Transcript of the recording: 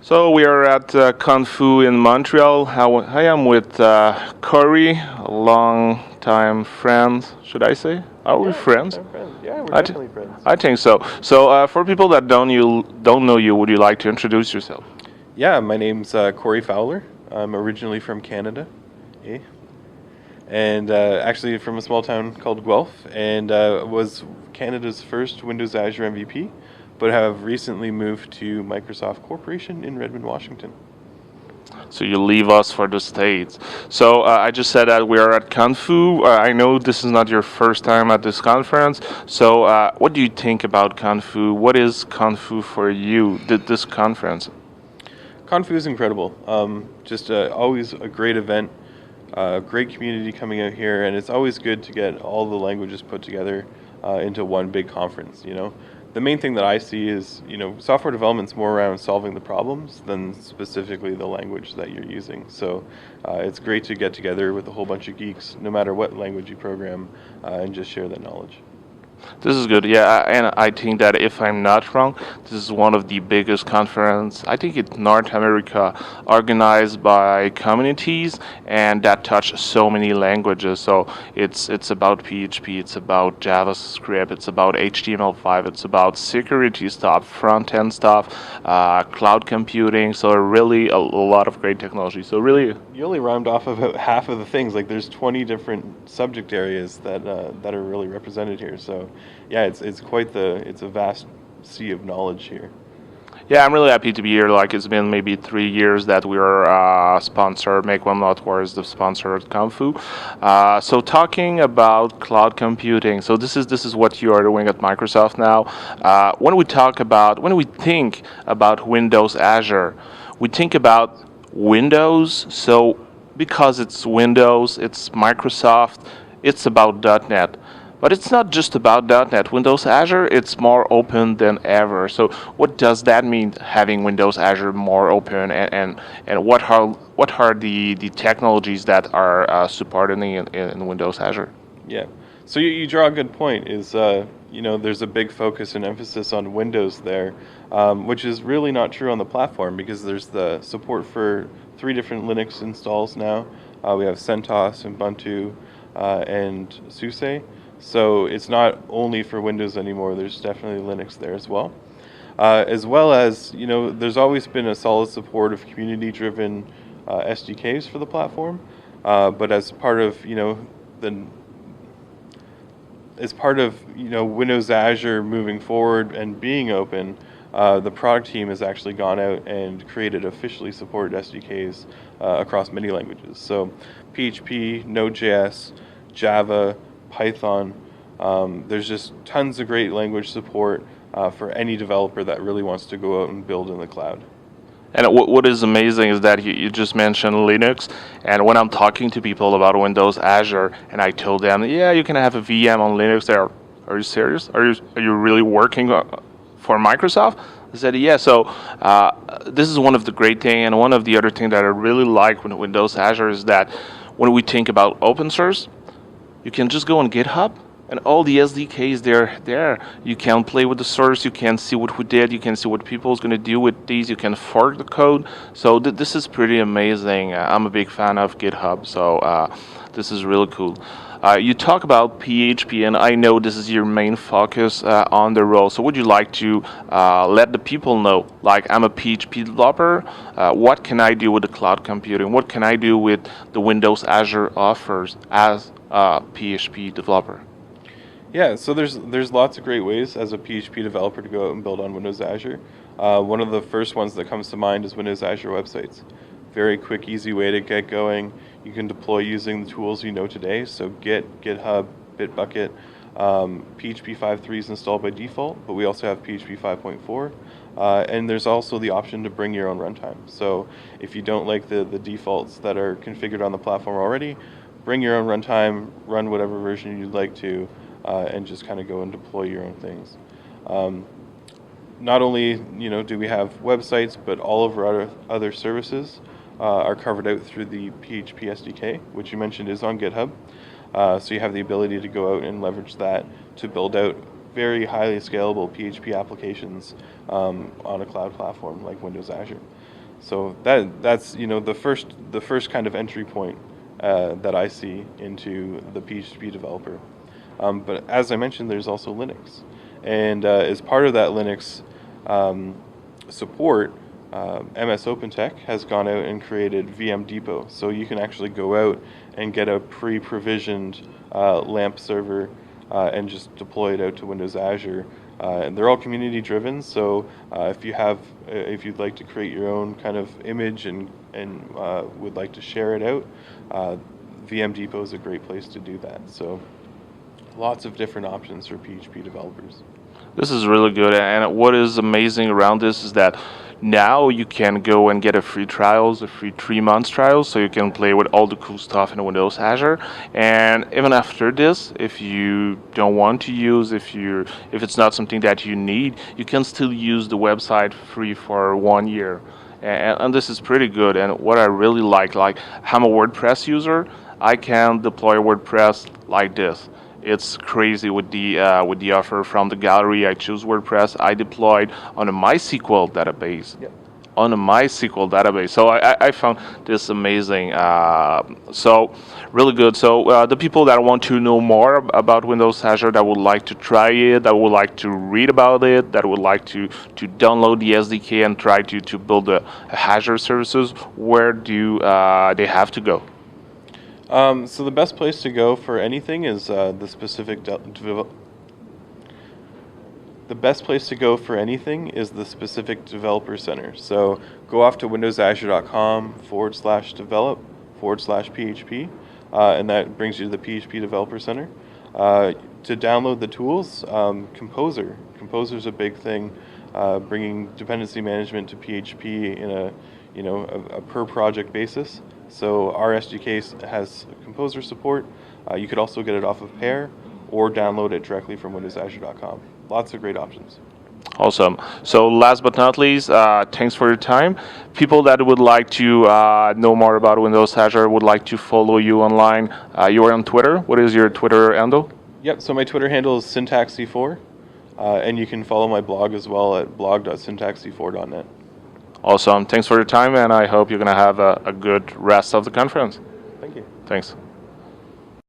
So we are at Kung Fu in Montreal. I am with Cory, a long-time friend. Should I say? Are we Yeah, friends? long-time friends. Yeah, we're I, t- definitely friends. I think so. So for people that don't know you, would you like to introduce yourself? Yeah, my name's Cory Fowler. I'm originally from Canada, eh? And actually from a small town called Guelph, and was Canada's first Windows Azure MVP, but have recently moved to Microsoft Corporation in Redmond, Washington. So you leave us for the States. So I just said that we are at Kung Fu. I know this is not your first time at this conference. So what do you think about Kung Fu? What is Kung Fu for you, this conference? Kung Fu is incredible. Just always a great event, great community coming out here, and it's always good to get all the languages put together into one big conference. The main thing that I see is, software development's more around solving the problems than specifically the language that you're using. So it's great to get together with a whole bunch of geeks, no matter what language you program, and just share that knowledge. This is good, yeah, and I think that if I'm not wrong, this is one of the biggest conference, I think in North America, organized by communities, and that touch so many languages. So it's about PHP, it's about JavaScript, it's about HTML5, it's about security stuff, front end stuff, cloud computing. So really a lot of great technology. So really, You only rhymed off about half of the things. Like there's 20 different subject areas that are really represented here. So yeah, it's quite it's a vast sea of knowledge here. yeah, I'm really happy to be here. Like it's been maybe 3 years that we are sponsored. Make One Not War is the sponsor at Kung Fu. So talking about cloud computing. So this is what you are doing at Microsoft now. When we think about Windows Azure, we think about Windows. So because it's Windows, it's Microsoft, it's about .NET. But it's not just about .NET. Windows Azure, it's more open than ever. So what does that mean, having Windows Azure more open, and what are the technologies that are supported in Windows Azure? Yeah. So you draw a good point. Is there's a big focus and emphasis on Windows there, which is really not true on the platform because there's the support for 3 different Linux installs now. We have CentOS, Ubuntu, and SUSE. So it's not only for Windows anymore. There's definitely Linux there as well as there's always been a solid support of community-driven SDKs for the platform, but as part of the Windows Azure moving forward and being open, the product team has actually gone out and created officially supported SDKs across many languages. So PHP, Node.js, Java, Python. There's just tons of great language support for any developer that really wants to go out and build in the cloud. And what is amazing is that you just mentioned Linux, and when I'm talking to people about Windows Azure, and I told them, yeah, you can have a VM on Linux there. Are you serious? Are you really working for Microsoft? I said, yeah. So this is one of the great things, and one of the other things that I really like with Windows Azure is that when we think about open source, you can just go on GitHub, and all the SDKs they're there. You can play with the source. You can see what we did. You can see what people's going to do with these. You can fork the code. So this is pretty amazing. I'm a big fan of GitHub. So this is really cool. You talk about PHP, and I know this is your main focus on the role. So would you like to let the people know, like, I'm a PHP developer, what can I do with the cloud computing? What can I do with the Windows Azure offers as a PHP developer? Yeah, so there's lots of great ways as a PHP developer to go out and build on Windows Azure. One of the first ones that comes to mind is Windows Azure websites. Very quick, easy way to get going. You can deploy using the tools you know today, so Git, GitHub, Bitbucket. PHP 5.3 is installed by default, but we also have PHP 5.4. And there's also the option to bring your own runtime. So if you don't like the defaults that are configured on the platform already, bring your own runtime, run whatever version you'd like to, and just kind of go and deploy your own things. Not only do we have websites, but all of our other services are covered out through the PHP SDK, which you mentioned is on GitHub. So you have the ability to go out and leverage that to build out very highly scalable PHP applications on a cloud platform like Windows Azure. So that's the first kind of entry point that I see into the PHP developer. But as I mentioned, there's also Linux, and as part of that Linux support, MS OpenTech has gone out and created VM Depot, so you can actually go out and get a pre-provisioned LAMP server and just deploy it out to Windows Azure. And they're all community driven, so if you'd like to create your own kind of image and would like to share it out, VM Depot is a great place to do that. So lots of different options for PHP developers. This is really good, and what is amazing around this is that now you can go and get a free 3-month trial, so you can play with all the cool stuff in Windows Azure. And even after this, if you don't want to use, if it's not something that you need, you can still use the website free for 1 year. And this is pretty good. And what I really like I'm a WordPress user, I can deploy WordPress like this. It's crazy with the offer from the gallery. I choose WordPress. I deployed on a MySQL database. Yep. On a MySQL database. So I found this amazing. So really good. So the people that want to know more about Windows Azure, that would like to try it, that would like to read about it, that would like to download the SDK and try to build a Azure services, where do they have to go? So the best place to go for anything is the specific developer center. So go off to windowsazure.com/develop/PHP, and that brings you to the PHP Developer Center. To download the tools, Composer. Composer's a big thing, bringing dependency management to PHP in a per project basis. So our SDK has Composer support. You could also get it off of Pair or download it directly from windowsazure.com. Lots of great options. Awesome. So last but not least, thanks for your time. People that would like to know more about Windows Azure, would like to follow you online. You are on Twitter. What is your Twitter handle? Yep, so my Twitter handle is syntaxc4, and you can follow my blog as well at blog.syntaxc4.net. Awesome. Thanks for your time, and I hope you're going to have a good rest of the conference. Thank you. Thanks.